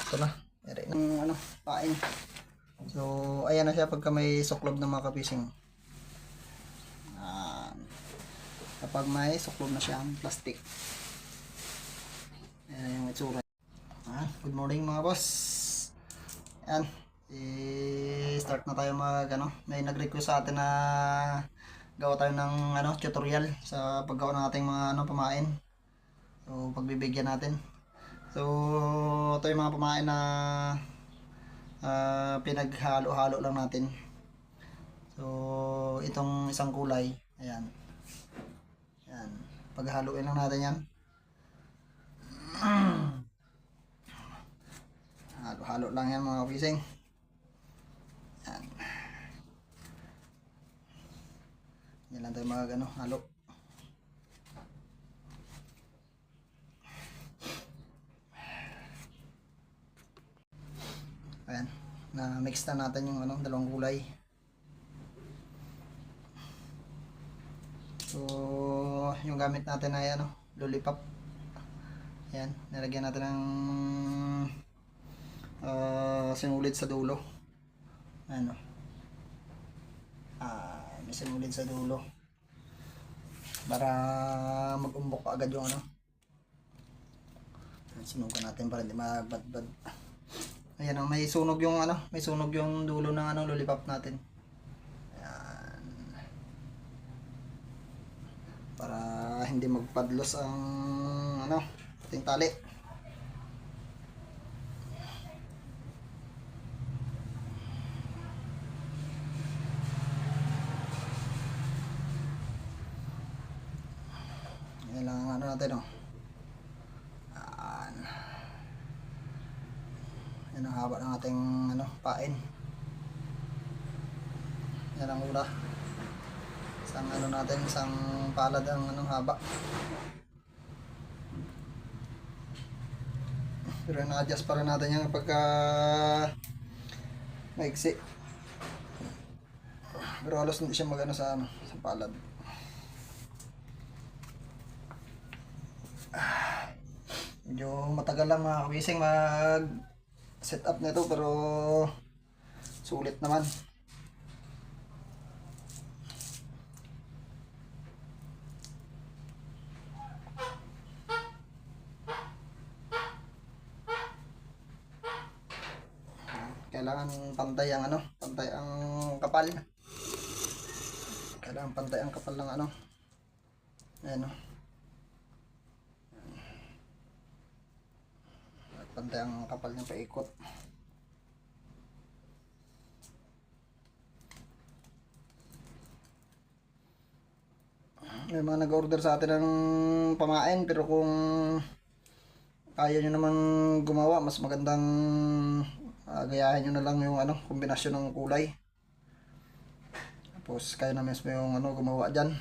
Ito na. Ere ng ano, pain. So, ayan na siya pagka may suklob ng mga kapising. Kapag may suklob na siya ang plastic. Ayan yung itsura. Good morning mga boss. Ayan. I-start na tayo mag ano. May nag-request sa atin na gawa tayo ng ano, tutorial sa paggawa ng ating mga ano, pamain. So, pagbibigyan natin. So, ito yung mga pamain na pinaghalo-halo lang natin. So, itong isang kulay. Ayan. Ayan. Paghaluin lang natin yan. Halo-halo lang yan mga kapising. Ayan. Yan lang tayo mga ano, halo. Ayan. Na-mix na natin yung ano, dalawang kulay. So, yung gamit natin ay ano, lollipop. Ayan, nilagyan natin ng sinulid sa dulo. Ano? May sinulid sa dulo. Para mag-umbok agad yung ano. Sinukan natin para hindi magbadbad. Ayan, may sunog yung ano, may sunog yung dulo ng ano, lollipop natin. Ayan. Para hindi magpadlos ang ano, ating tali. Ayan lang ang ano natin, oh. Yan ang haba ng ating ano, pain. Yan ang ula. Isang ano natin, isang palad ang ano, haba. Pero na-adjust para natin yung pagka maiksi. Pero halos hindi siya magano sa ano, sa palad. Medyo matagal lang mga kawising mag set up nito, pero sulit naman. Kailangan pantay ang ano, pantay ang kapal. Kailangan pantay ang kapal ng ano. Ayan, oh. Pantay ang kapal ng paikot. May mga nag-order sa atin ng pamain, pero kung kaya nyo naman gumawa, mas magandang gayahin nyo na lang yung ano, kombinasyon ng kulay. Tapos kayo na mismo yung ano, gumawa dyan.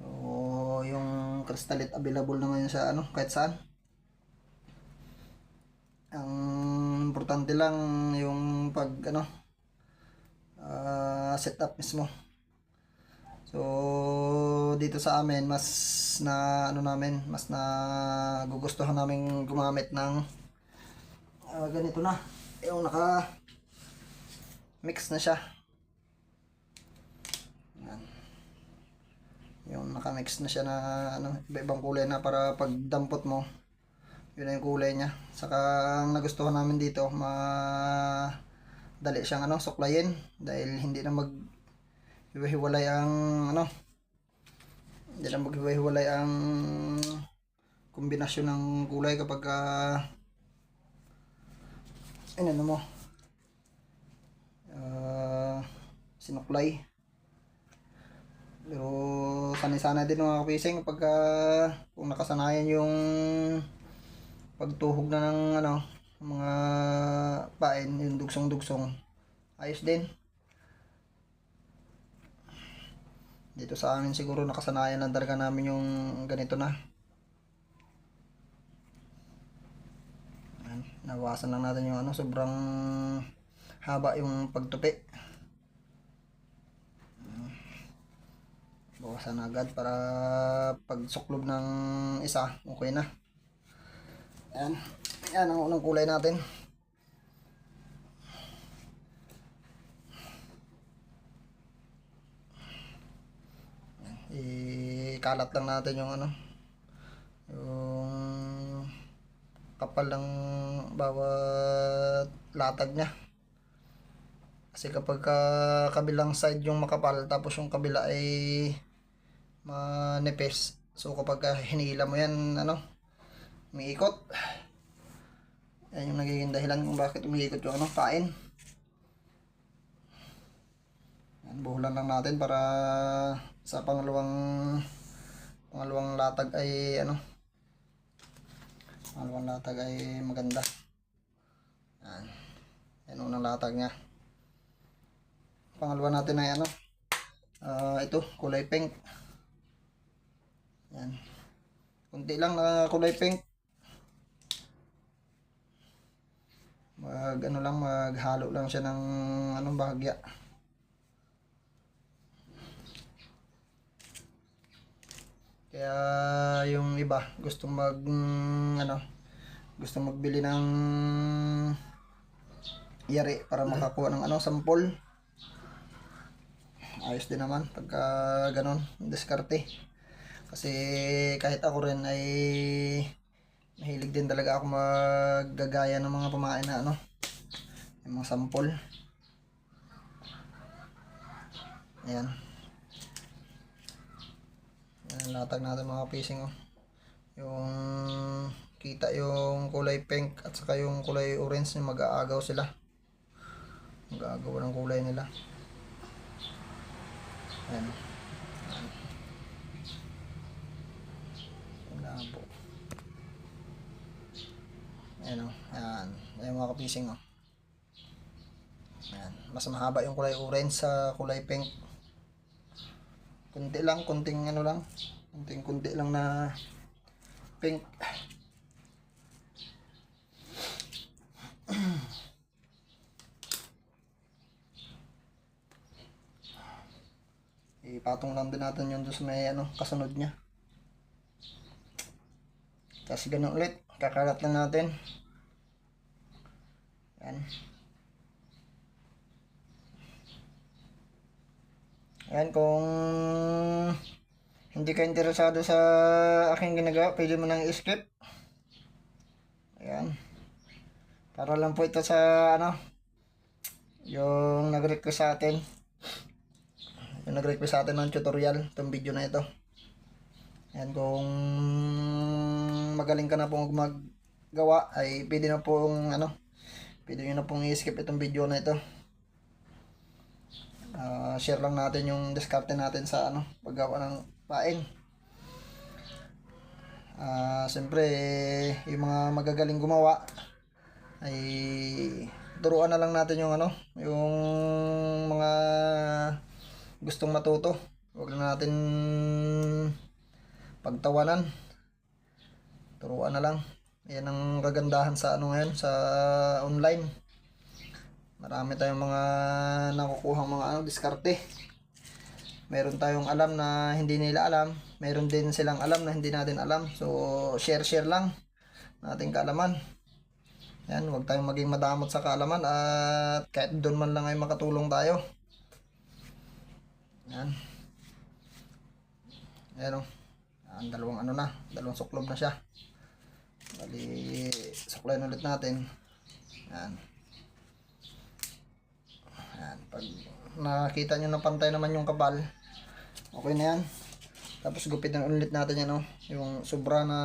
O yung Crystalit available naman yun sa ano, kahit saan. Ang importante lang yung pag ano, setup mismo. So dito sa amin, mas na ano namin, mas na gugustuhan namin gumamit ng ganito na, yung naka mix na siya. Yan. Yung naka mix na siya na ano, iba-ibang kulay na, para pag dampot mo yun na yung kulay niya. Saka ang nagustuhan namin dito, madali siyang ano, suklayin, dahil hindi na maghiwalay ang ano, hindi na maghiwalay ang kombinasyon ng kulay kapag ano mo, sinuklay. Pero sanay-sanay din mga kapising pagka kung nakasanayan yung pagtuhog na ng ano, mga pain, yung dugsong-dugsong, ayos din. Dito sa amin siguro nakasanayan lang talaga namin yung ganito na. Ayan, nawasan lang natin yung ano, sobrang haba yung pagtupi. Bawasan agad para pag suklob ng isa, okay na. Ayan. Yan ang unang kulay natin. Ikalat lang natin yung ano, yung kapal ng bawat latag niya. Kasi kapag kabilang side yung makapal tapos yung kabila ay manipis, so kapag hinila mo yan, ano, umiikot. Yan yung nagiging dahilan kung bakit umiikot yung ano, pain. Yan, buhulan lang natin para sa pangalawang latag ay ano, pangalawang latag ay maganda. Yan, yan unang latag niya. Pangalawa natin ay ano, ito kulay pink. Yan, kunti lang na kulay pink. Maghalo lang siya ng anong bahagya. Kaya yung iba gustong magbili ng yari para makakuha ng ano, sampol. Ayos din naman pagka ganon, diskarte. Kasi kahit ako rin ay mahilig din talaga ako maggagaya ng mga pamain na ano, yung mga sampol. Ayan. Ayan, latag natin mga pising, oh. Yung kita yung kulay pink at saka yung kulay orange, mag-aagaw sila. Mag-aagaw ng kulay nila. Ayan. Labo. Ayan, oh. Ayan. Ayan mga kapising, oh. Ayan. Mas mahaba yung kulay orange sa kulay pink. Kunti lang, kunting ano lang. Kunti lang na pink. Ipatong lang din natin yun doon sa may ano, kasunod niya. Tapos ganun ulit, kakalat lang natin. Yan. Yan, kung hindi ka interesado sa aking ginagawa, pwede mo nang i-skip. Ayan. Para lang po ito sa ano, yung nag-request sa atin. Yung nag-request sa atin ng tutorial, itong video na ito. Ayan, kung magaling ka na pong maggawa, ay pwede na pong ano, pwede nyo na pong i-skip itong video na ito. Share lang natin yung diskarte natin sa ano, paggawa ng pain. Siyempre yung mga magagaling gumawa ay turuan na lang natin yung ano, yung mga gustong matuto. Huwag na natin pagtawanan, turuan na lang. Yan ang kagandahan sa ano ngayon, sa online. Marami tayong mga nakukuha mga ano, diskarte. Meron tayong alam na hindi nila alam, meron din silang alam na hindi natin alam. So share lang nating kaalaman. Yan, huwag tayong maging madamot sa kaalaman at kahit doon man lang ay makatulong tayo. Yan. Ayan, oh. Ang dalawang ano na, dalawang suklob na siya. Bali, suklayin ulit natin. Yan. Yan. Pag nakita nyo na pantay naman yung kabal, okay na yan. Tapos gupitan ulit natin yan, oh. Yung sobra na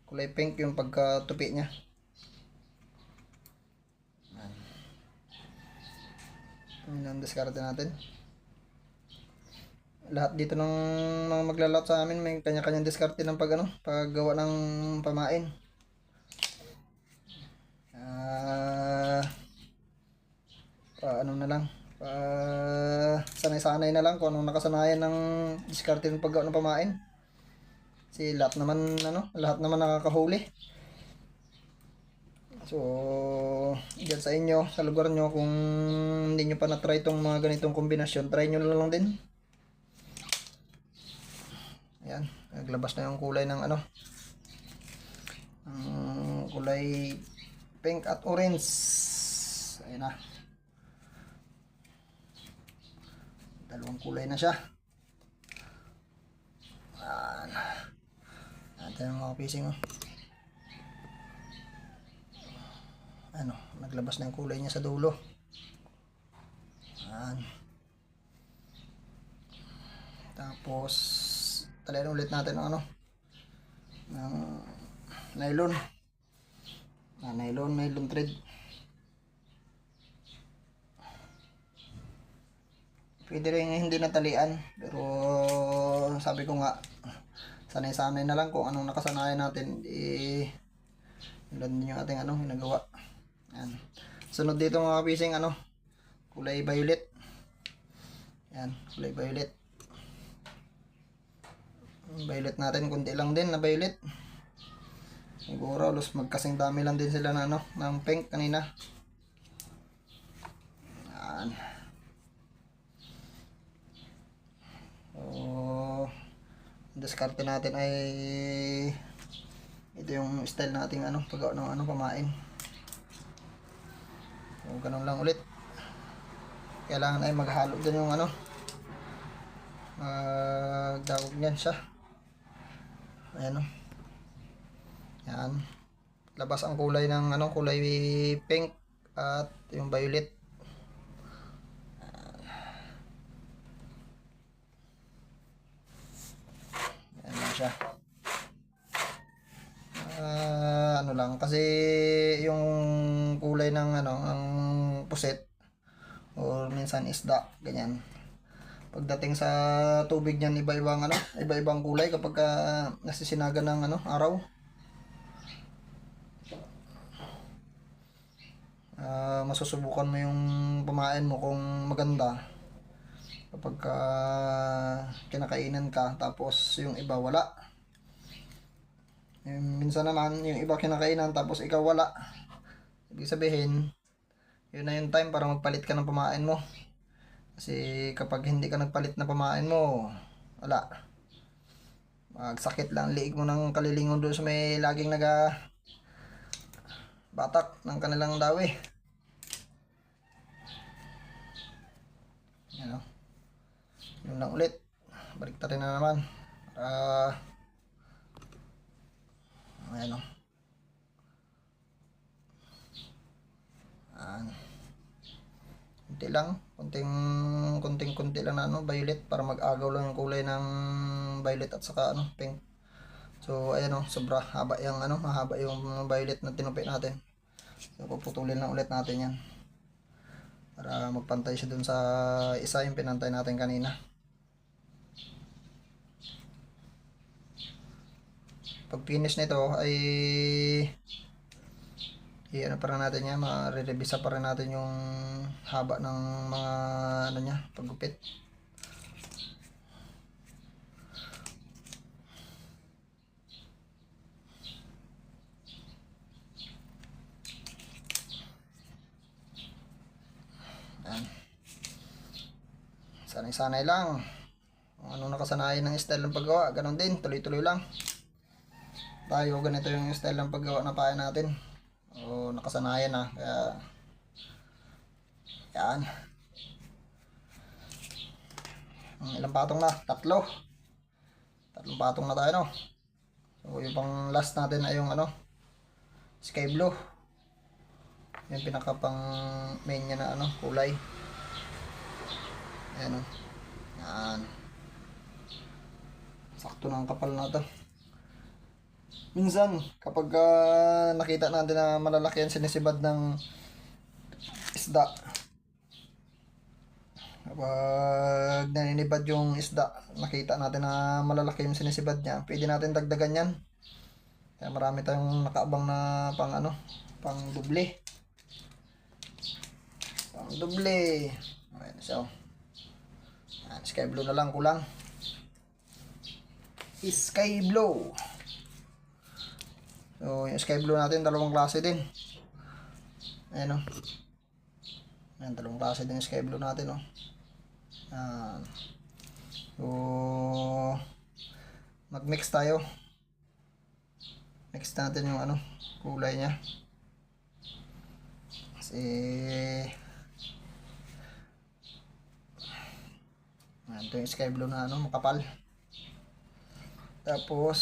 kulay pink, yung pagkatupi niya. Yan. Yun ang diskarte natin. Lahat dito ng mga maglalot sa amin may kanya-kanyang diskarte ng paggawa ng pamain. Ano na lang, sanay-sanay na lang kung anong nakasanayan ng diskarte ng paggawa ng pamain. Kasi lahat naman nakakahuli. So, diyan sa inyo, sa lugar nyo, kung hindi nyo pa na-try itong mga ganitong kombinasyon, try nyo na lang din. Ayan, naglabas na yung kulay ng ano, Ang kulay pink at orange. Ayan na. Dalawang kulay na siya. Ayan. Natin ang mga pising. Ano, naglabas na yung kulay niya sa dulo. Ayan. Tapos talian ulit natin ng ano, ng nylon. Nylon thread. Pwede rin hindi natalian, pero sabi ko nga, sanay-sanay na lang kung anong nakasanayan natin, yun din yung ating ano, ginagawa. Yan. Sunod dito mga pising, ano, kulay violet. Yan, kulay violet. Violet natin, kunti lang din na violet. Siguro, halos magkasing dami lang din sila na ano, ng pink kanina. Yan. So, diskarte natin ay ito yung style nating ano, paggawa ng ano, pamain. So, ganun lang ulit. Kailangan ay maghalo din yung ano, magdawag niyan siya. Ayan o. Yan. Labas ang kulay ng ano, kulay pink at yung violet. Yan lang siya. Ano lang kasi yung kulay ng ano, ang puset o minsan isda, ganyan. Pagdating sa tubig niyan, iba-ibang ano, iba-ibang kulay kapag nasisinagan ng ano, araw. Masusubukan mo yung pamain mo kung maganda kapag kinakainan ka, tapos yung iba wala. Minsan naman yung iba kinakainan tapos ikaw wala, ibig sabihin yun na yung time para magpalit ka ng pamain mo. Kasi kapag hindi ka nagpalit na pamain mo, wala, magsakit lang liig mo ng kalilingon doon sa may laging batak ng kanilang dawi. Yan o. Yun lang ulit. Baliktarin na naman. Ayan o. Kunti lang. Kunti lang na ano, violet para mag-agaw lang yung kulay ng violet at saka ano, pink. So ayan o, sobra haba yung ano, mahaba yung violet na tinupi natin. So puputulin lang ulit natin yan para magpantay siya dun sa isa yung pinantay natin kanina. Pag finish nito ay ano pa rin natin yan, ma-revisa pa rin natin yung haba ng mga ano niya, paggupit. Sanay-sanay lang. Kung anong nakasanayan ng style ng paggawa, ganun din, tuloy-tuloy lang. Tayo, ganito yung style ng paggawa na pahay natin. O, nakasanayan na, kaya yan. Ilang patong na? Tatlong patong na tayo, no? So yung pang last natin ay yung ano, sky blue. Yung pinaka pang main niya na ano, kulay. Ayan o. Yan. Sakto na ang kapal na ito. Minsan kapag nakita natin na malalaki ang sinisibad ng isda, kapag naninibad yung isda, nakita natin na malalaki yung sinisibad niya, pwede natin dagdagan yan. Kaya marami tayong nakaabang na pang ano, pang doble. Ayan siya. Sky blue na lang kulang. Sky blue. So yung sky blue natin, dalawang klase din. Ayan o. Ayan, dalawang klase din yung sky blue natin o. Ayan. So mag-mix tayo. Mix natin yung ano, kulay niya. Kasi ito yung sky blue na ano, makapal. Tapos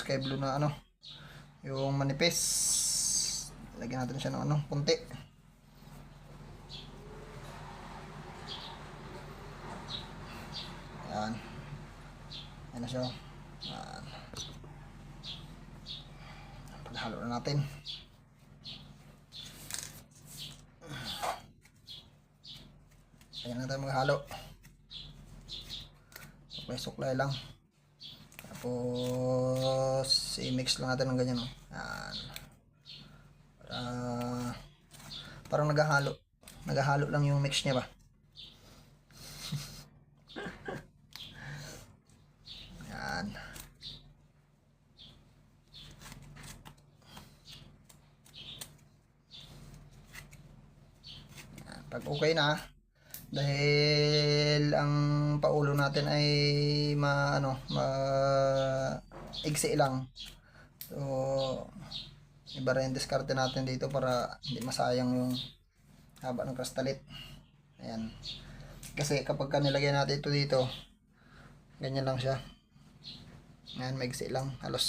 sky blue na ano, yung manipis. Lagyan natin siya ng ano, punti. Yan. Yan na siya. Yan. Paghalo na natin. Ayan na tayo maghalo. Suklay-suklay lang. Tapos i-mix lang natin ng ganyan. Yan. Parang naghahalo. Naghahalo lang yung mix niya ba. Yan. Pag okay na, dahil ang paulo natin ay iksi lang. So, iba rin diskarte natin dito para hindi masayang yung haba ng krastalit. Ayan. Kasi kapag nilagay natin ito dito, ganyan lang siya. Ayan, maiksi lang. Halos,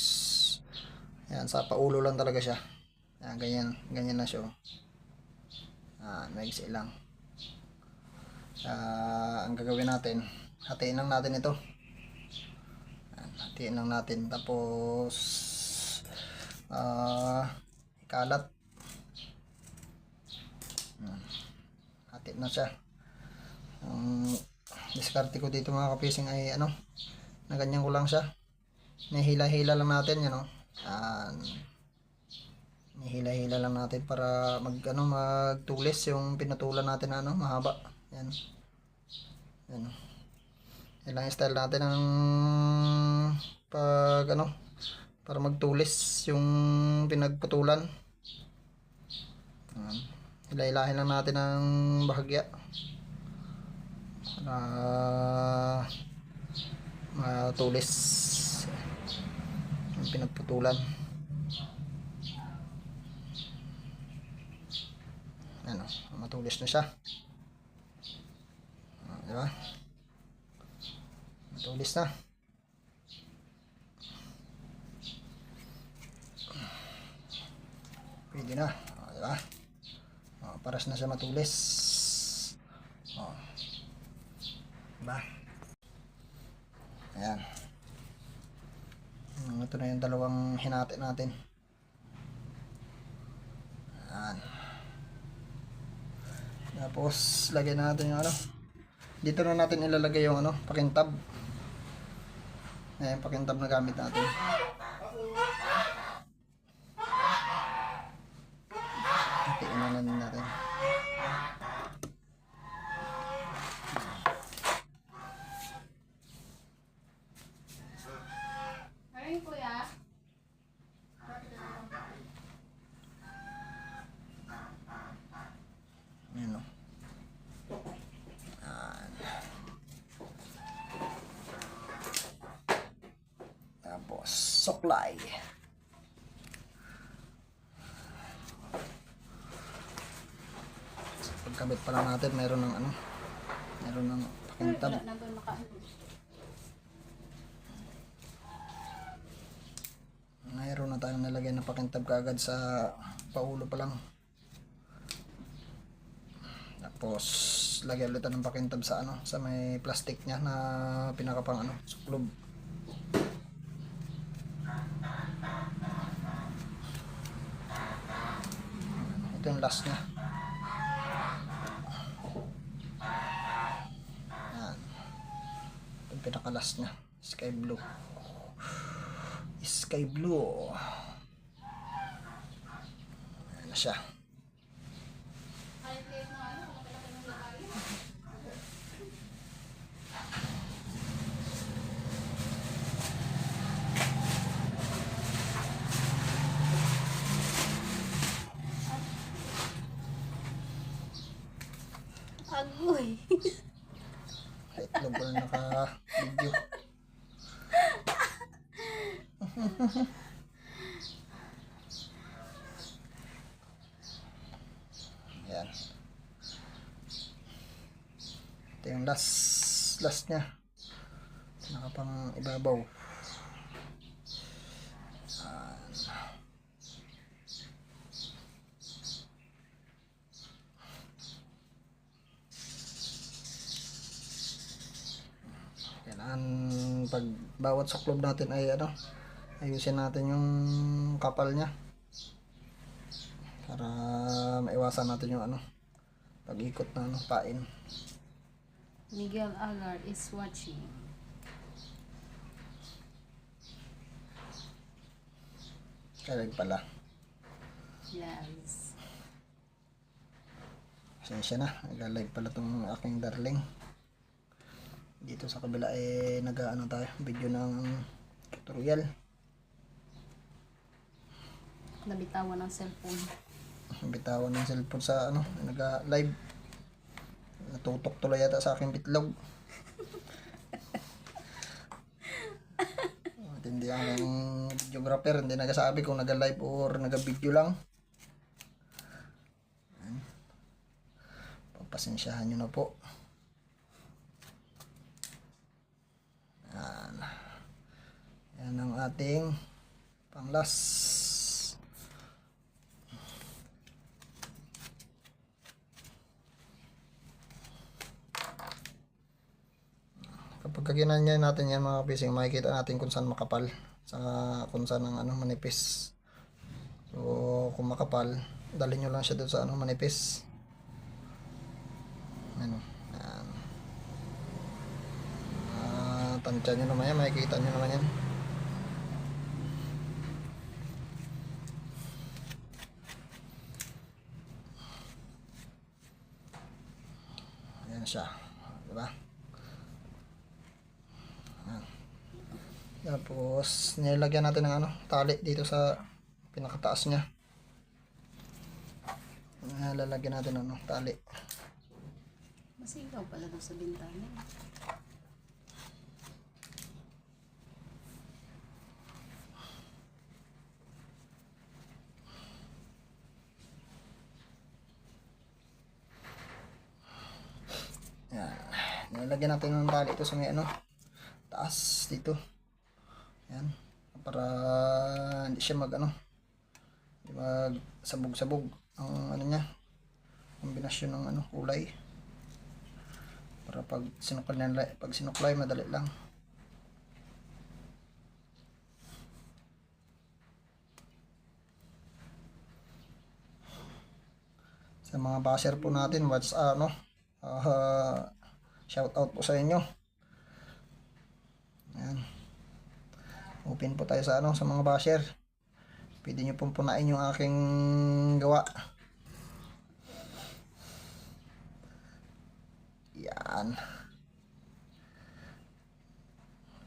ayan, sa paulo lang talaga siya. Ayan, ganyan na siya. Maiksi lang. Ang gagawin natin, hatiin lang natin ito. Hatiin lang natin. Tapos, ikalat. Hatiin na siya. Ang diskarte ko dito mga kapising ay ano, na ganyan ko lang siya. Nihila-hila lang natin yan, no? Nihila-hila lang natin para magtulis yung pinutulan natin na ano, mahaba. Yan. Yan. Yan lang yung style natin ng pag para magtulis yung pinagputulan. Hila-hilahin lang natin ng bahagya para matulis yung pinagputulan. Ano, matulis na siya. Diba? Matulis na. Pwede na. Diba? Paras na siya matulis. Diba? Ayan. Ito na yung dalawang hinati natin. Ayan. Tapos lagyan natin yung dito na natin ilalagay yung pakintab. Ayan, pakintab na gamit natin. Hatiin na natin. Ay, kuya. Ayan, tapos suklay. Pagkabit pa lang natin, meron ng pakintab. Mayroon na tayong nilagay na pakintab kaagad sa paulo pa lang. Tapos lagyan ulit ng pakintab sa sa may plastic niya na pinakapang suklob. Ito yung last niya. Yan. Ito yung pinaka-last niya. Sky blue. Sky blue. Ayan na siya. Agoy. Itlog ko na naka-video. Yung last niya. Nakapang ibabaw. Kailangan pag bawat suklob natin ay ano, ayusin natin yung kapal niya para maiwasan natin yung ano, pag-ikot na ano, pain. Miguel Agar is watching. Kalag pala. Yes. Pasensya na, nag-live pala tong aking darling. Dito sa kabila nag-ano tayo, video ng tutorial. Nabitawan ng cellphone. Bitawan ng cellphone sa ano, nag-live. Natutok tuloy yata sa aking bitlog. At hindi ang videographer, hindi nagasabi kung nag-live or nag-video lang. Pagpasensyahan nyo na po. Yan ang ating panglas. Kapag ginanyan natin yan mga kapising, makikita natin kung saan makapal, kung saan ang ano, manipis. So kung makapal, dalhin nyo lang siya doon sa ano, manipis. Ano, yan. Tansya nyo naman yan, makikita nyo naman yan. Ayan siya, diba? Tapos nilagyan natin ng ano, tali dito sa pinakataas niya. Lalagyan natin ng ano, tali. Masigaw pala doon sa bintana. Yan. Nilagyan natin ng tali ito sa may ano, taas dito. Yan. Para hindi siya mag ano, hindi mag sabog-sabog ang ano niya, kombinasyon ng ano, kulay. Para pag sinuklay madali lang. Sa mga basher po natin, what's ano, shout out po sa inyo. Yan. Open po tayo sa ano, sa mga basher. Pwede nyo pong punain yung aking gawa. Yan.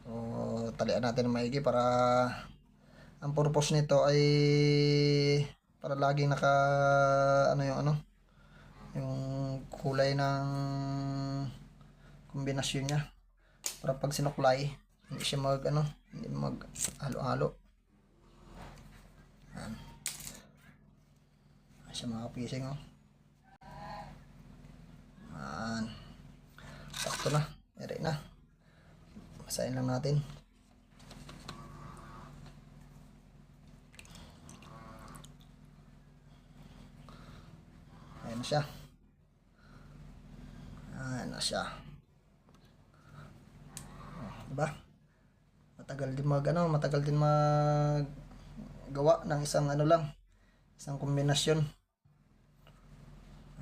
So, talian natin maigi para ang purpose nito ay para laging naka ano yung kulay ng kombinasyon niya, para pag sinuklay hindi siya mag ano, hindi mag halo-halo. Yan. Ay siya mga kapising, oh. Yan. Sakto na, ere na. Basahin lang natin. Ayan na siya. Ayan na siya. Oh, diba? Matagal din gawa ng isang ano lang, isang kombinasyon.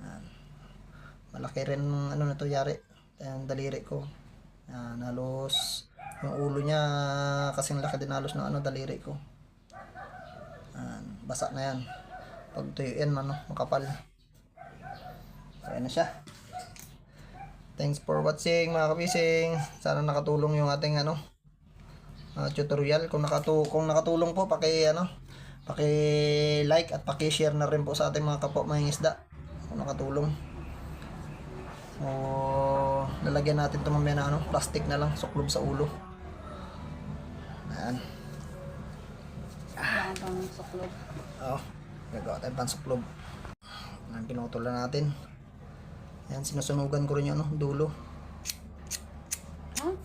Yan. Malaki rin ano na to yari, yung daliri ko. Yan, halos yung ulo niya kasing laki din halos ng ano, daliri ko. Yan, basa na yan. Pag tuyuin ano, makapal. So, ayan na siya. Thanks for watching mga kapising. Sana nakatulong yung ating ano, tutorial. Kung nakatulong po, paki-like at paki-share na rin po sa ating mga kapwa mangingisda kung nakatulong. So, lalagyan natin ito mamaya na ano, plastic na lang, suklob sa ulo. Ayan. Wala pang suklog. Oo, gagawa tayong pansuklob. Ayan, pinutulan natin. Ayan, sinusunugan ko rin yung ano, dulo.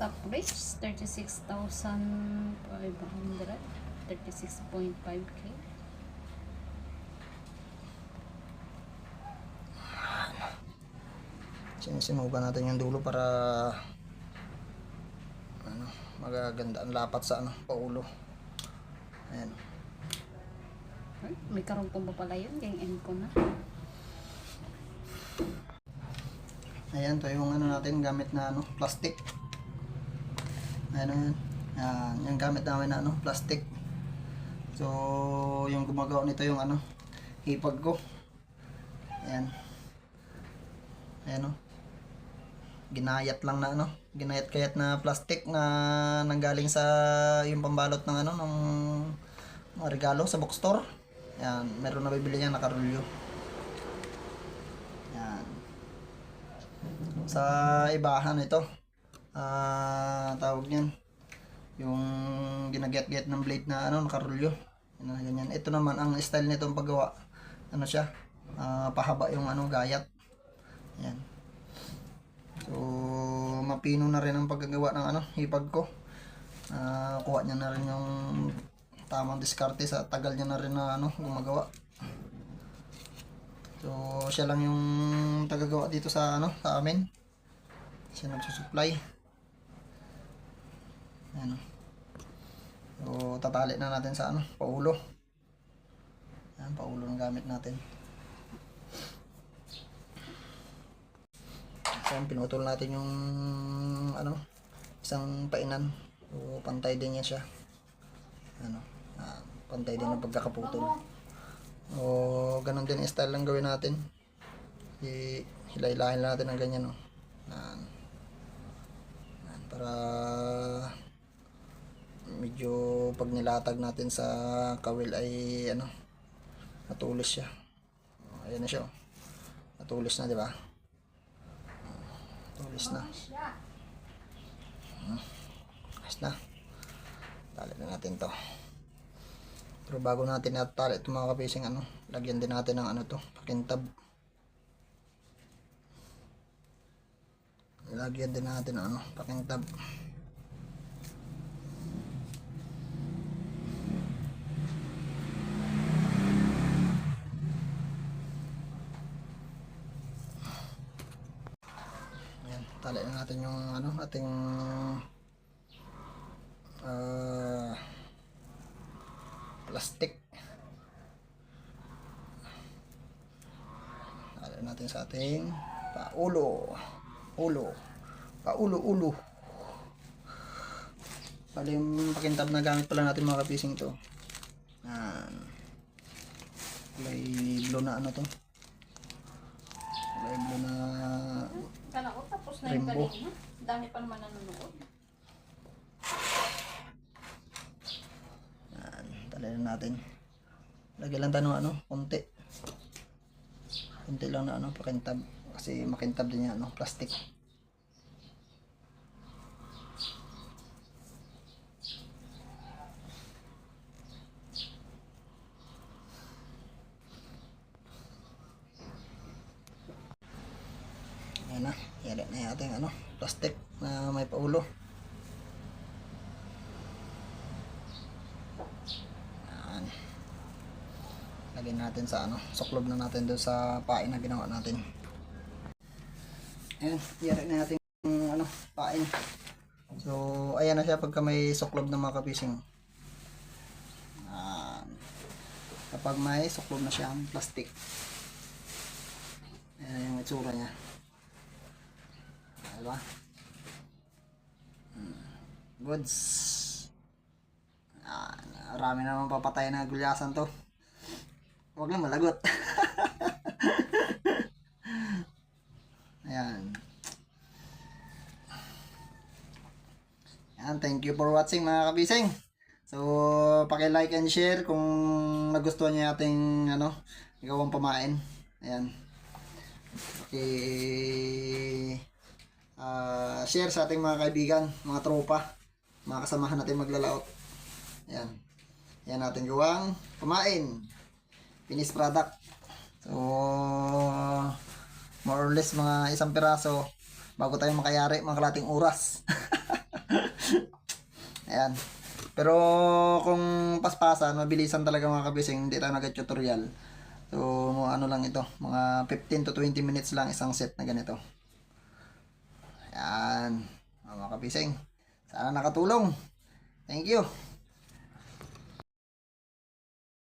Top reach 36,500. 36.5k. Sinisinugan natin yung dulo para ano, magaganda ang lapat sa ano, paulo. Ayan. Ay, may karungtong pa pala yun. Yung end ko na. Ayan, ito yung ano natin, gamit na ano, plastic. Ayan, ayan, yung gamit namin na ano, plastic. So, yung gumagawa nito yung ano, hipag ko. Ayan. Ayan o. Ginayat lang na ano, ginayat-kayat na plastic na nanggaling sa yung pambalot ng ano, ng mga regalo sa bookstore. Ayan, meron na bibili niya nakarulyo. Ayan. Sa ibahan ito, tawag niyan, yung ginaget-get ng blade na ano, nakarulyo. Yan na, ganyan. Ito naman ang style nitong paggawa, ano siya, pahaba yung ano, gayat. Ayan. So mapino na rin ang paggagawa ng ano, hipag ko. Kuha niya na rin yung tamang diskarte sa tagal niya na rin na ano, gumagawa. So siya lang yung tagagawa dito sa ano, sa amin. Siya nagsusupply. Ayan. So tatali na natin sa ano, paulo. Ayan, paulo ng gamit natin. Ayan, pinutol natin yung ano, isang painan. So pantay din yan siya. Ano, pantay din ang pagkakaputol. O ganun din style lang gawin natin. Hilay-hilahin natin ng ganyan, no. Ayan. Ayan, para medyo pag nilatag natin sa kawil ay ano, matulis siya. Ayan na siya, oh. Matulis na, di ba? Tulis na. Ayos na. Tali na natin to. Pero bago natin natali ito mga kapising, ano, lagyan din natin ng ano to, pakintab. Lagyan din natin ng ano, pakintab. Tali na natin yung ano, ating plastic. Tali natin sa ating paulo. Paulo. Bali yung pakintab na gamit pala natin mga kapising to. May blue na ano to. May blue na Kala ko tapos na yung Rainbow. kanina. Dami pa naman nanonood. Yan, talian natin. Lagyan lang tayo ng ano, konti. Konti lang na ano, pakintab. Kasi makintab din yan, ano, plastic. Ayan na, yari na yung ating ano, plastic na may paulo. Ayan. Lagyan natin sa ano, suklob na natin doon sa pain na ginawa natin. Ayan, yari na natin ano, pain. So, ayan na siya pagka may suklob ng mga kapising. Kapag may suklob na siya ang plastic. Ayan yung itsura niya. Diba? Goods. Marami naman papatay na gulyasan to. Huwag lang malagot. Ayan. Ayan, thank you for watching mga kabising. So, paki-like and share kung nagustuhan niyo ating ano, gawang pamain. Ayan. Share sa ating mga kaibigan, mga tropa, mga kasamahan natin maglalaot. Ayan. Ayan natin gawang pamain. Finished product. So, more or less mga isang piraso bago tayo makayari, mga kalating oras. Ayan. Pero kung paspasan, mabilisan talaga mga kabising, hindi tayo nag-tutorial. So, ano lang ito, mga 15 to 20 minutes lang isang set na ganito. Ayan, mga kabising. Sana nakatulong. Thank you.